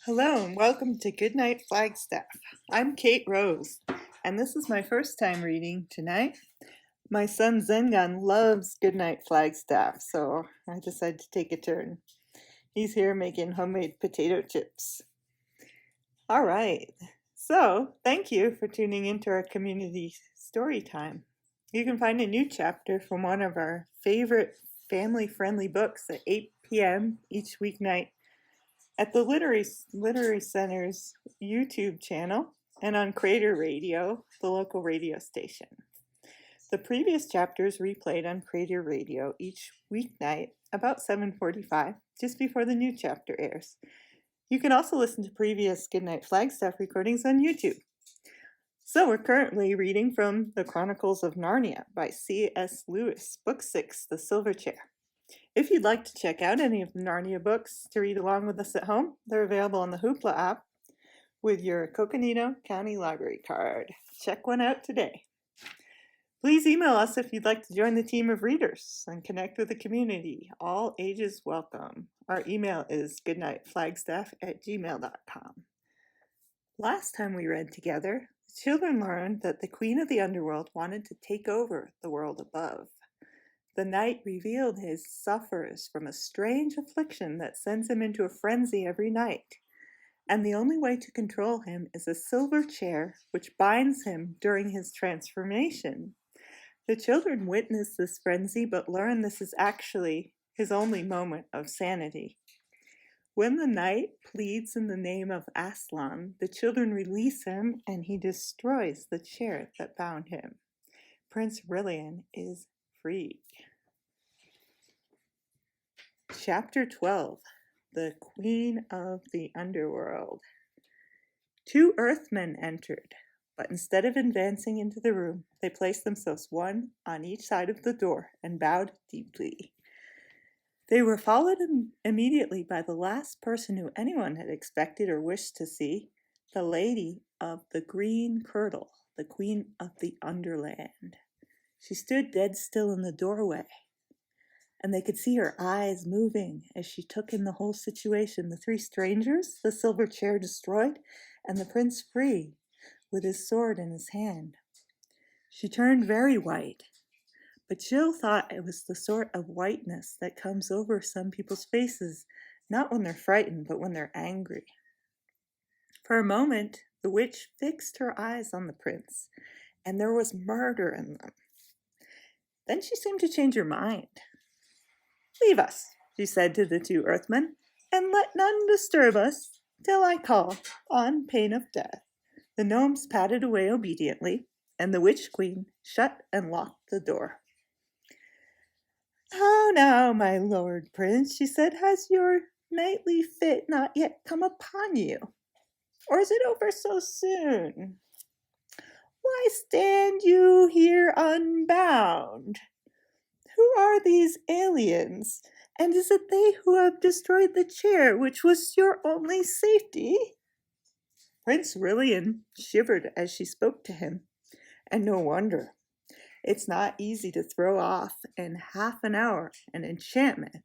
Hello and welcome to Goodnight Flagstaff. I'm Kate Rose, and this is my first time reading tonight. My son Zengan loves Goodnight Flagstaff, so I decided to take a turn. He's here making homemade potato chips. All right, so thank you for tuning into our community story time. You can find a new chapter from one of our favorite family-friendly books at 8 p.m. each weeknight at the Literary Center's YouTube channel and on Crater Radio, the local radio station. The previous chapters replayed on Crater Radio each weeknight about 7:45, just before the new chapter airs. You can also listen to previous Goodnight Flagstaff recordings on YouTube. So we're currently reading from the Chronicles of Narnia by C.S. Lewis, Book 6, The Silver Chair. If you'd like to check out any of the Narnia books to read along with us at home, they're available on the Hoopla app with your Coconino County Library card. Check one out today. Please email us if you'd like to join the team of readers and connect with the community. All ages welcome. Our email is goodnightflagstaff@gmail.com. Last time we read together, the children learned that the Queen of the Underworld wanted to take over the world above. The knight revealed he suffers from a strange affliction that sends him into a frenzy every night, and the only way to control him is a silver chair which binds him during his transformation. The children witness this frenzy but learn this is actually his only moment of sanity. When the knight pleads in the name of Aslan, the children release him and he destroys the chair that bound him. Prince Rilian is free. Chapter 12, The Queen of the Underworld. 2 Earthmen entered, but instead of advancing into the room, they placed themselves one on each side of the door and bowed deeply. They were followed immediately by the last person who anyone had expected or wished to see, the Lady of the Green Kirtle, the Queen of the Underland. She stood dead still in the doorway, and they could see her eyes moving as she took in the whole situation. The 3 strangers, the silver chair destroyed, and the prince free, with his sword in his hand. She turned very white, but Jill thought it was the sort of whiteness that comes over some people's faces, not when they're frightened, but when they're angry. For a moment, the witch fixed her eyes on the prince, and there was murder in them. Then she seemed to change her mind. "Leave us," she said to the 2 Earthmen, "and let none disturb us till I call, on pain of death." The gnomes padded away obediently, and the witch queen shut and locked the door. "How now, my lord prince," she said, "has your nightly fit not yet come upon you? Or is it over so soon? Why stand you here unbound? Who are these aliens, and is it they who have destroyed the chair which was your only safety?" Prince Rilian shivered as she spoke to him, and no wonder. It's not easy to throw off in half an hour an enchantment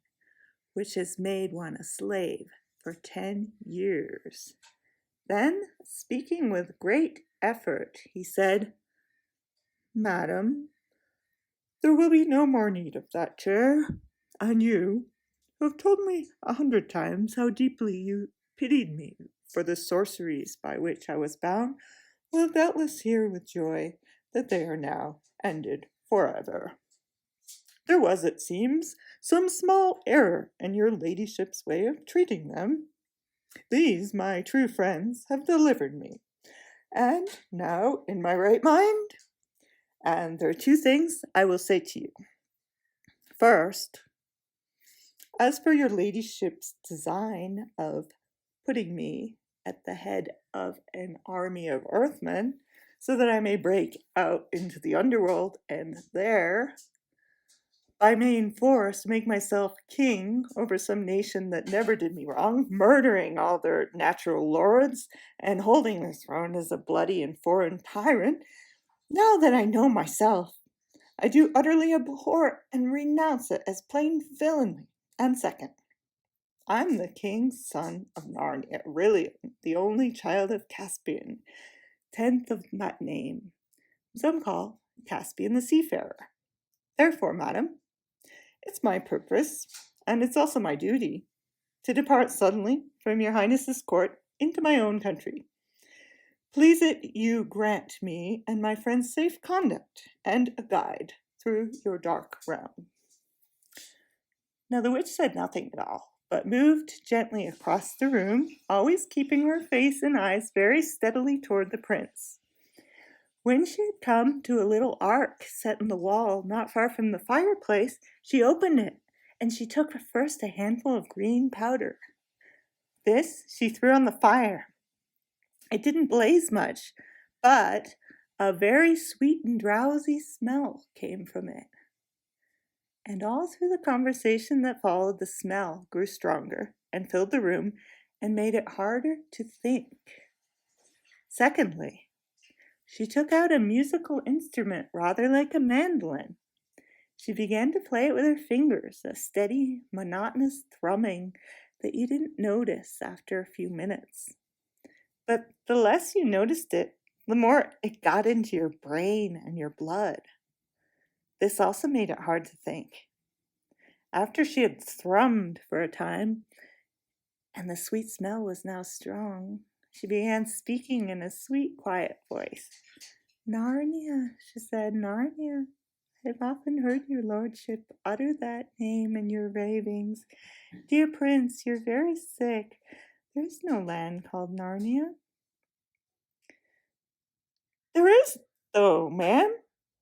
which has made one a slave for 10 years. Then, speaking with great effort, he said, "Madam, there will be no more need of that chair, and you, who have told me 100 times how deeply you pitied me for the sorceries by which I was bound, will doubtless hear with joy that they are now ended forever. There was, it seems, some small error in your ladyship's way of treating them. These, my true friends, have delivered me, and now in my right mind. And there are 2 things I will say to you. First, as for your ladyship's design of putting me at the head of an army of Earthmen, so that I may break out into the underworld and there, by main force, make myself king over some nation that never did me wrong, murdering all their natural lords, and holding the throne as a bloody and foreign tyrant, now that I know myself, I do utterly abhor and renounce it as plain villainy. And second, I'm the king's son of Narnia, really the only child of Caspian, 10th of that name. Some call Caspian the seafarer. Therefore, madam, it's my purpose, and it's also my duty, to depart suddenly from your highness's court into my own country. Please it you grant me and my friends safe conduct and a guide through your dark realm. Now the witch said nothing at all, but moved gently across the room, always keeping her face and eyes very steadily toward the prince. When she had come to a little ark set in the wall not far from the fireplace, she opened it, and she took first a handful of green powder. This she threw on the fire. It didn't blaze much, but a very sweet and drowsy smell came from it. And all through the conversation that followed, the smell grew stronger and filled the room and made it harder to think. Secondly, she took out a musical instrument rather like a mandolin. She began to play it with her fingers, a steady, monotonous thrumming that you didn't notice after a few minutes. But the less you noticed it, the more it got into your brain and your blood. This also made it hard to think. After she had thrummed for a time, and the sweet smell was now strong, she began speaking in a sweet, quiet voice. Narnia, she said, Narnia. I've often heard your lordship utter that name in your ravings. Dear prince, you're very sick. There's no land called Narnia. There is, though, ma'am,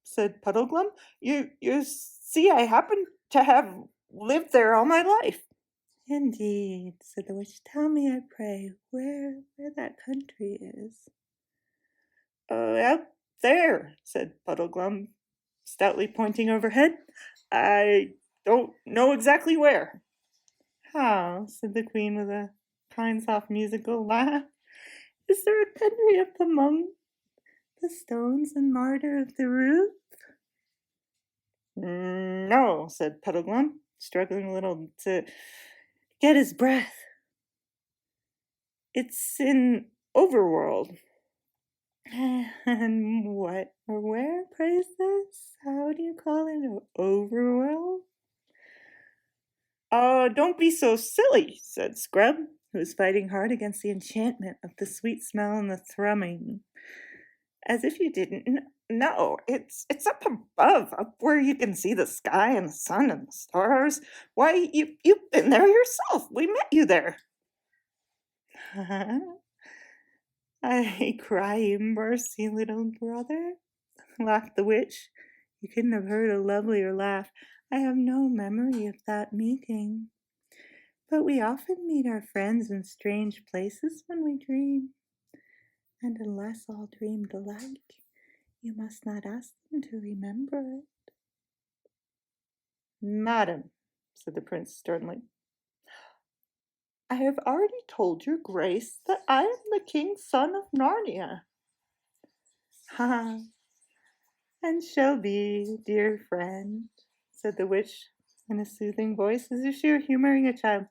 said Puddleglum. You see, I happen to have lived there all my life. Indeed, said the witch. Tell me, I pray, where that country is. Out there, said Puddleglum, stoutly pointing overhead. I don't know exactly where. How? Said the queen with a kind, soft, musical laugh. Is there a country up among the stones and mortar of the roof? No, said Puddleglum, struggling a little to get his breath. It's in Overworld. And what or where, praise this? How do you call it? Overworld? Don't be so silly, said Scrub, who was fighting hard against the enchantment of the sweet smell and the thrumming. As if you didn't know. It's up above, up where you can see the sky and the sun and the stars. Why, you've been there yourself. We met you there. I cry you mercy, little brother, laughed the witch. You couldn't have heard a lovelier laugh. I have no memory of that meeting. But we often meet our friends in strange places when we dream. And unless all dreamed alike, you must not ask them to remember it. Madam, said the prince sternly, I have already told your grace that I am the king's son of Narnia. Ha, and shall be, dear friend, said the witch in a soothing voice, as if she were humoring a child,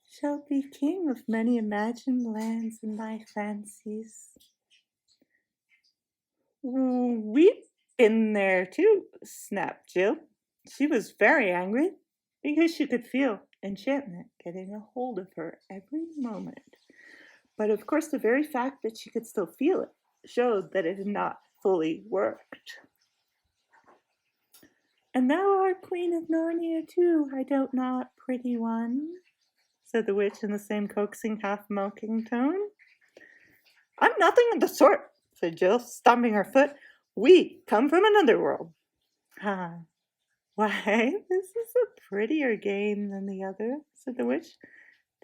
shall be king of many imagined lands in my fancies. We've been there too, snapped Jill. She was very angry because she could feel enchantment getting a hold of her every moment. But of course, the very fact that she could still feel it showed that it had not fully worked. And thou art queen of Narnia too, I doubt not, pretty one, said the witch in the same coaxing, half-mocking tone. I'm nothing of the sort, said Jill, stomping her foot. We come from another world. Ah, why, this is a prettier game than the other, said the witch.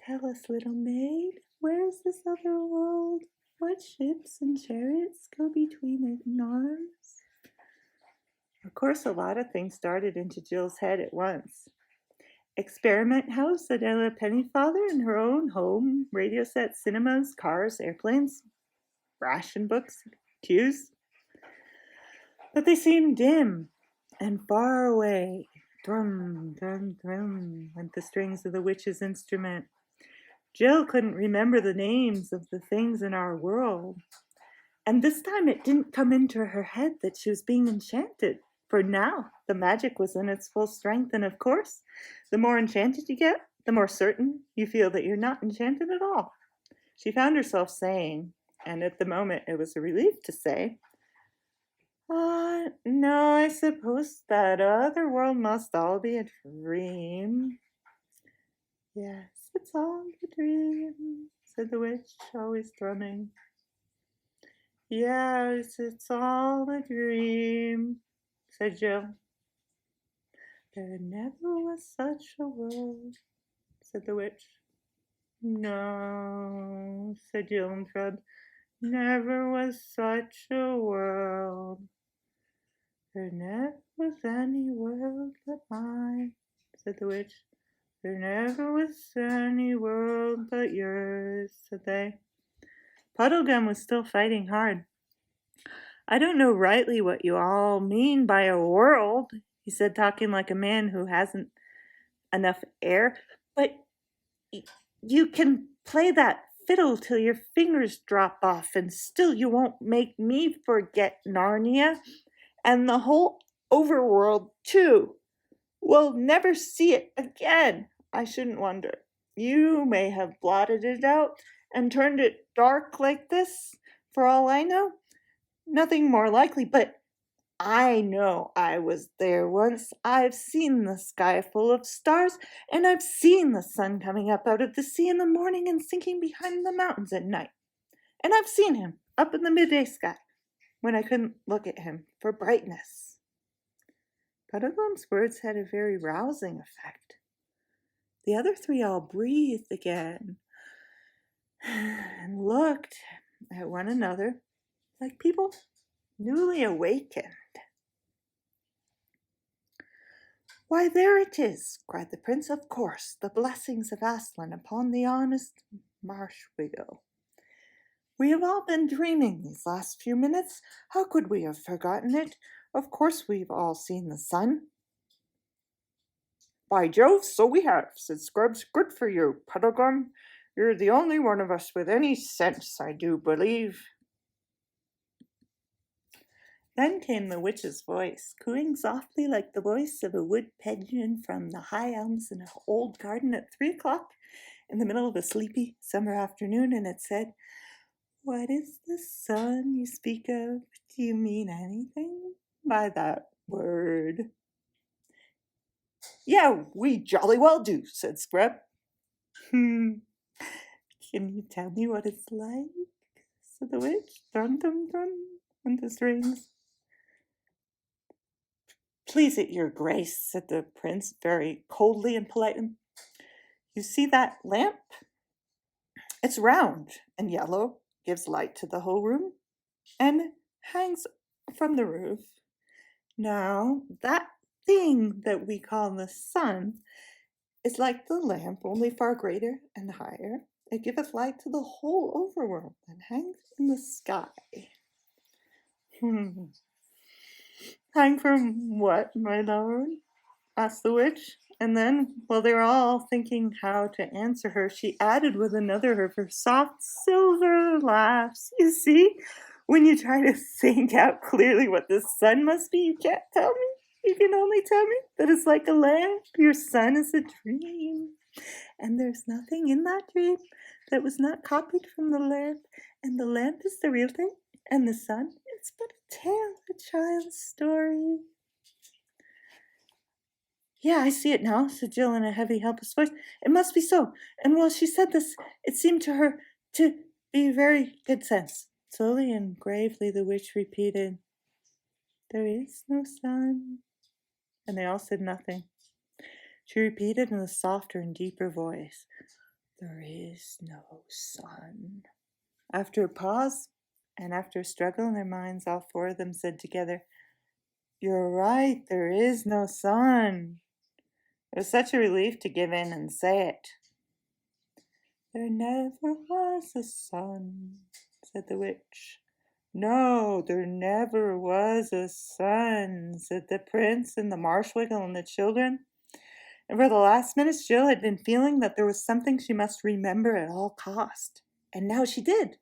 Tell us, little maid, where is this other world? What ships and chariots go between it in arms? Of course, a lot of things started into Jill's head at once. Experiment house at Ella Pennyfather in her own home, radio set, cinemas, cars, airplanes, ration books, queues. But they seemed dim and far away Thrum, thrum, thrum, went the strings of the witch's instrument. Jill couldn't remember the names of the things in our world. And this time it didn't come into her head that she was being enchanted, for now the magic was in its full strength, and of course, the more enchanted you get, the more certain you feel that you're not enchanted at all. She found herself saying, and at the moment it was a relief to say, no, I suppose that other world must all be a dream. Yes, it's all a dream, said the witch, always thrumming. Yes, it's all a dream, said Jill. There never was such a world, said the witch. No, said Jill and Fred. Never was such a world. There never was any world but mine, said the witch. There never was any world but yours, said they. Puddlegum was still fighting hard. I don't know rightly what you all mean by a world, he said, talking like a man who hasn't enough air, but you can play that fiddle till your fingers drop off, and still you won't make me forget Narnia and the whole overworld, too. We'll never see it again, I shouldn't wonder. You may have blotted it out and turned it dark like this, for all I know. Nothing more likely, but I know I was there once. I've seen the sky full of stars, and I've seen the sun coming up out of the sea in the morning and sinking behind the mountains at night. And I've seen him up in the midday sky when I couldn't look at him for brightness. Puddleglum's words had a very rousing effect. The other three all breathed again and looked at one another like people newly awakened. Why, there it is, cried the prince. Of course, the blessings of Aslan upon the honest marsh widow. We have all been dreaming these last few minutes. How could we have forgotten it? Of course we've all seen the sun. By Jove, so we have, said Scrubs. Good for you, Puddleglum. You're the only one of us with any sense, I do believe. Then came the witch's voice, cooing softly like the voice of a wood pigeon from the high elms in an old garden at 3 o'clock in the middle of a sleepy summer afternoon, and it said, What is the sun you speak of? Do you mean anything by that word? Yeah, we jolly well do, said Scrub. Can you tell me what it's like? Said the witch. Dun dun dun, went the strings. Please it your grace, said the prince very coldly and politely. You see that lamp? It's round and yellow, gives light to the whole room, and hangs from the roof. Now, that thing that we call the sun is like the lamp, only far greater and higher. It giveth light to the whole overworld and hangs in the sky. Hang from what, my lord? Asked the witch. And then, while they were all thinking how to answer her, she added with another of her soft silver laughs. You see, when you try to think out clearly what the sun must be, you can't tell me. You can only tell me that it's like a lamp. Your sun is a dream. And there's nothing in that dream that was not copied from the lamp. And the lamp is the real thing. And the sun, it's but a tale, a child's story. Yeah, I see it now, said Jill in a heavy, helpless voice. It must be so. And while she said this, it seemed to her to be very good sense. Slowly and gravely the witch repeated, There is no sun. And they all said nothing. She repeated in a softer and deeper voice, There is no sun. After a pause, and after a struggle in their minds, all 4 of them said together, You're right, there is no sun. It was such a relief to give in and say it. There never was a sun, said the witch. No, there never was a sun, said the prince and the marshwiggle and the children. And for the last minute, Jill had been feeling that there was something she must remember at all cost. And now she did.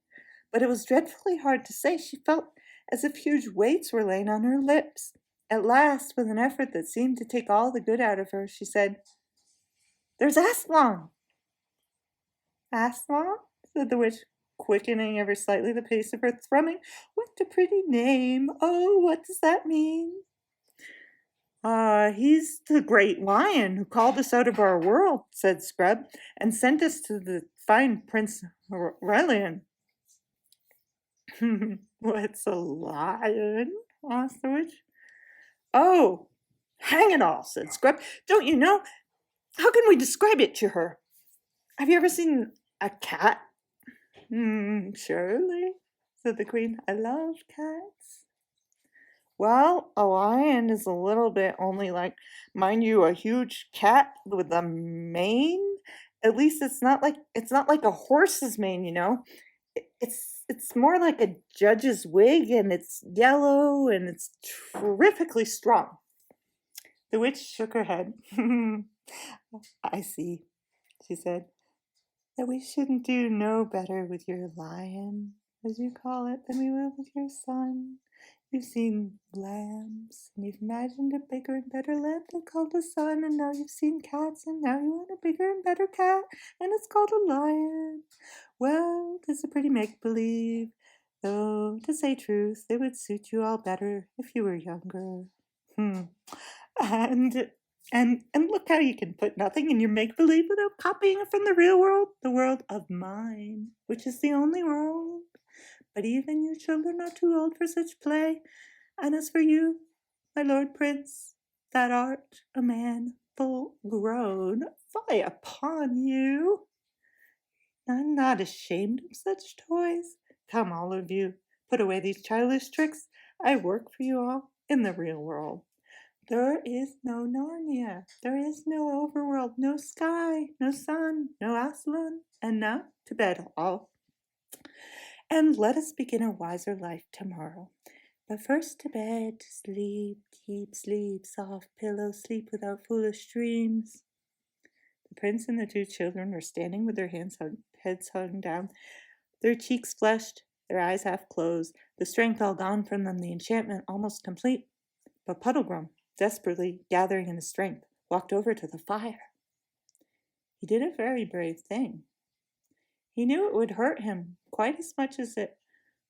But it was dreadfully hard to say. She felt as if huge weights were laying on her lips. At last, with an effort that seemed to take all the good out of her, she said, "There's Aslan." "Aslan?" said the witch, quickening ever slightly the pace of her thrumming. "What a pretty name! Oh, what does that mean?" He's the great lion who called us out of our world," said Scrub, "and sent us to the fine Prince Aurelian." "What's a lion?" asked the witch. "Oh, hang it all," said Scrub. "Don't you know? How can we describe it to her? Have you ever seen a cat?" "Surely," said the queen. "I love cats." "Well, a lion is a little bit only like, mind you, a huge cat with a mane. At least it's not like a horse's mane, you know. It's more like a judge's wig, and it's yellow, and it's terrifically strong." The witch shook her head. "I see," she said, "that we shouldn't do no better with your lion, as you call it, than we will with your son. You've seen lambs, and you've imagined a bigger and better lamb than called a son, and now you've seen cats, and now you want a bigger and better cat, and it's called a lion. Well, 'tis a pretty make-believe, though, to say truth, it would suit you all better if you were younger. Hmm. And and look how you can put nothing in your make-believe without copying it from the real world, the world of mine, which is the only world. But even you children are too old for such play. And as for you, my lord prince, that art a man full grown, fie upon you! I'm not ashamed of such toys. Come, all of you, put away these childish tricks. I work for you all in the real world. There is no Narnia. There is no overworld, no sky, no sun, no Aslan, and now to bed all. And let us begin a wiser life tomorrow. But first to bed, sleep, keep sleep, soft pillow, sleep without foolish dreams. The prince and the two children were standing with their heads hung down, their cheeks flushed, their eyes half closed, the strength all gone from them, the enchantment almost complete. But Puddleglum, desperately gathering in his strength, walked over to the fire. He did a very brave thing. He knew it would hurt him quite as much as it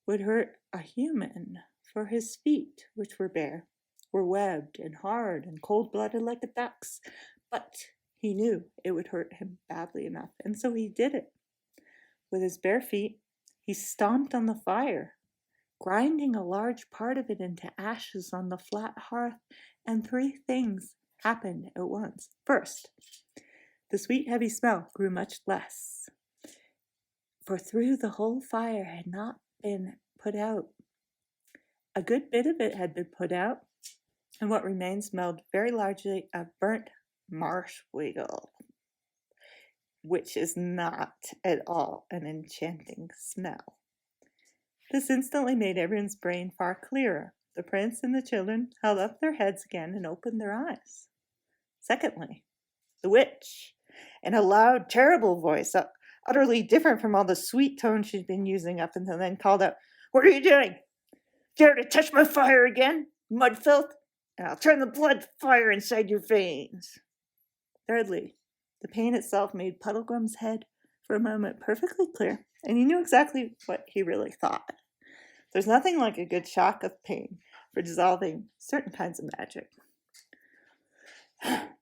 would hurt a human, for his feet, which were bare, were webbed and hard and cold-blooded like a duck's, but he knew it would hurt him badly enough, and so he did it. With his bare feet, he stomped on the fire, grinding a large part of it into ashes on the flat hearth, and three things happened at once. First, the sweet heavy smell grew much less, for through the whole fire had not been put out. A good bit of it had been put out, and what remained smelled very largely of burnt marshwiggle, which is not at all an enchanting smell. This instantly made everyone's brain far clearer. The prince and the children held up their heads again and opened their eyes. Secondly, the witch, in a loud, terrible voice, utterly different from all the sweet tones she'd been using up until then, called out, "What are you doing? Dare to touch my fire again, mud filth, and I'll turn the blood fire inside your veins." Thirdly, the pain itself made Puddleglum's head for a moment perfectly clear, and he knew exactly what he really thought. There's nothing like a good shock of pain for dissolving certain kinds of magic.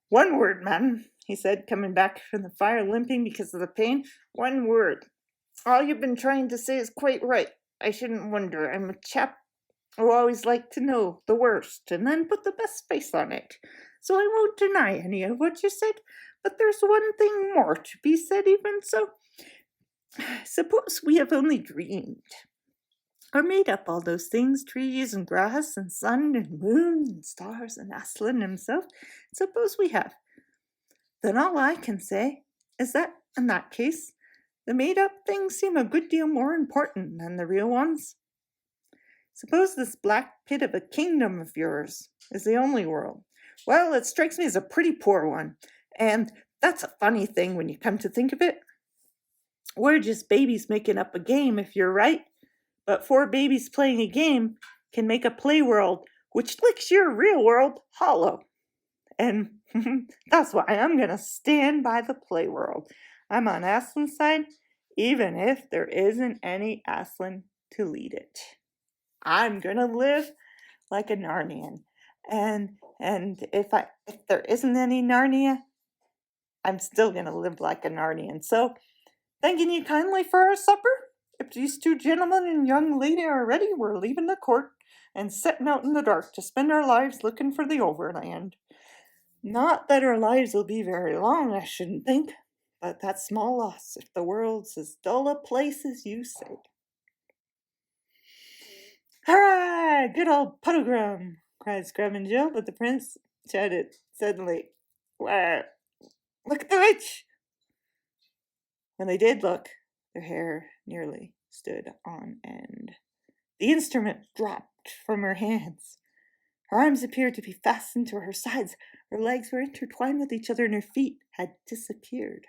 "One word, madam," he said, coming back from the fire, limping because of the pain. "One word. All you've been trying to say is quite right. I shouldn't wonder. I'm a chap who always liked to know the worst and then put the best face on it. So I won't deny any of what you said, but there's one thing more to be said even so. Suppose we have only dreamed, or made up all those things, trees and grass and sun and moon and stars and Aslan himself. Suppose we have. Then all I can say is that, in that case, the made-up things seem a good deal more important than the real ones. Suppose this black pit of a kingdom of yours is the only world. Well, it strikes me as a pretty poor one. And that's a funny thing when you come to think of it. We're just babies making up a game, if you're right. But 4 babies playing a game can make a play world which licks your real world hollow. And that's why I'm going to stand by the play world. I'm on Aslan's side, even if there isn't any Aslan to lead it. I'm going to live like a Narnian. And if there isn't any Narnia, I'm still going to live like a Narnian. So, thanking you kindly for our supper. If these 2 gentlemen and young lady are ready, we're leaving the court and setting out in the dark to spend our lives looking for the overland. Not that our lives will be very long, I shouldn't think, but that's small loss if the world's as dull a place as you say. Hurrah! Good old Puddlegram, cried Scrub and Jill, but the prince shouted suddenly, "Why, look at the witch!" When they did look, their hair nearly stood on end. The instrument dropped from her hands. Her arms appeared to be fastened to her sides. Her legs were intertwined with each other, and her feet had disappeared.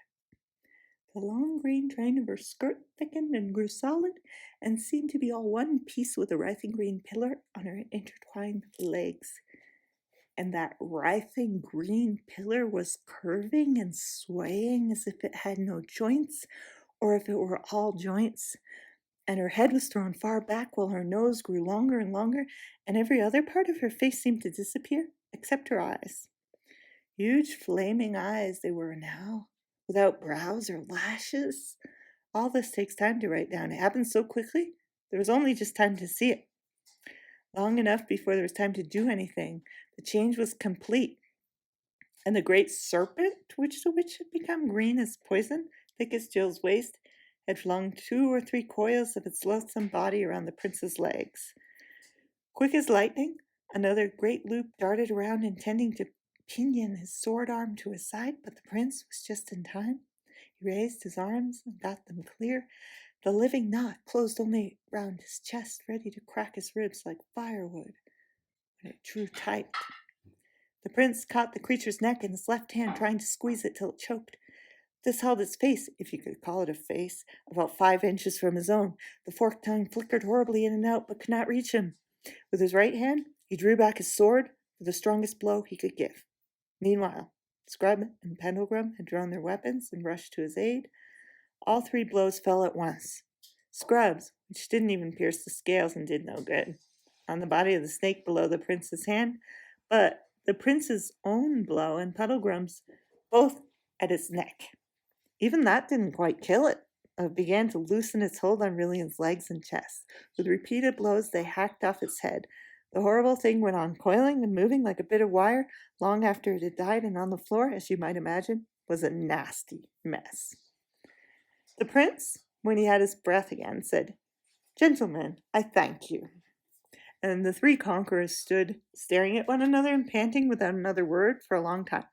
The long green train of her skirt thickened and grew solid, and seemed to be all one piece with the writhing green pillar on her intertwined legs. And that writhing green pillar was curving and swaying as if it had no joints, or if it were all joints. And her head was thrown far back, while her nose grew longer and longer, and every other part of her face seemed to disappear, except her eyes. Huge flaming eyes they were now, without brows or lashes. All this takes time to write down. It happened so quickly, there was only just time to see it. Long enough before there was time to do anything. The change was complete. And the great serpent, which the witch had become green as poison, thick as Jill's waist, had flung 2 or 3 coils of its loathsome body around the prince's legs. Quick as lightning, another great loop darted around, intending to pinion his sword arm to his side, but the prince was just in time. He raised his arms and got them clear. The living knot closed only round his chest, ready to crack his ribs like firewood, when it drew tight. The prince caught the creature's neck in his left hand, trying to squeeze it till it choked. This held its face, if you could call it a face, about 5 inches from his own. The forked tongue flickered horribly in and out, but could not reach him. With his right hand, he drew back his sword for the strongest blow he could give. Meanwhile, Scrub and Pendlegram had drawn their weapons and rushed to his aid. All 3 blows fell at once. Scrub's, which didn't even pierce the scales and did no good, on the body of the snake below the prince's hand, but the prince's own blow and Puddlegram's both at its neck. Even that didn't quite kill it. It began to loosen its hold on Rillian's legs and chest. With repeated blows, they hacked off its head. The horrible thing went on coiling and moving like a bit of wire long after it had died, and on the floor, as you might imagine, was a nasty mess. The prince, when he had his breath again, said, "Gentlemen, I thank you." And the 3 conquerors stood staring at one another and panting without another word for a long time.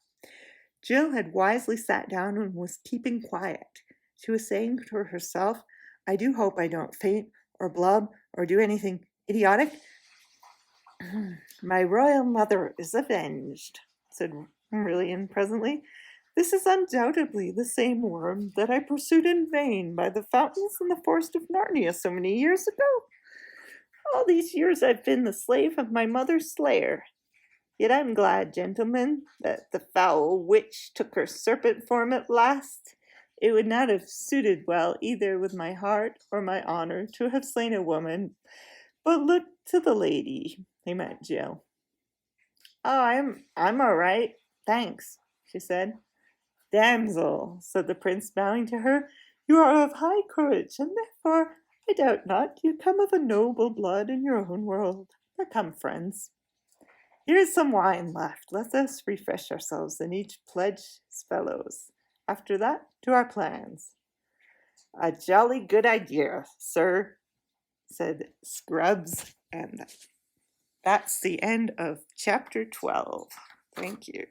Jill had wisely sat down and was keeping quiet. She was saying to herself, "I do hope I don't faint or blub or do anything idiotic." "My royal mother is avenged," said Rillian presently. "This is undoubtedly the same worm that I pursued in vain by the fountains in the forest of Narnia so many years ago. All these years I've been the slave of my mother's slayer. Yet I'm glad, gentlemen, that the foul witch took her serpent form at last. It would not have suited well either with my heart or my honor to have slain a woman. But look to the lady," he meant Jill. "Oh, I'm all right, thanks," she said. "Damsel," said the prince, bowing to her, "you are of high courage, and therefore, I doubt not, you come of a noble blood in your own world. But come, friends. Here is some wine left. Let us refresh ourselves and each pledge his fellows. After that, to our plans." "A jolly good idea, sir," said Scrubs. And that's the end of chapter 12. Thank you.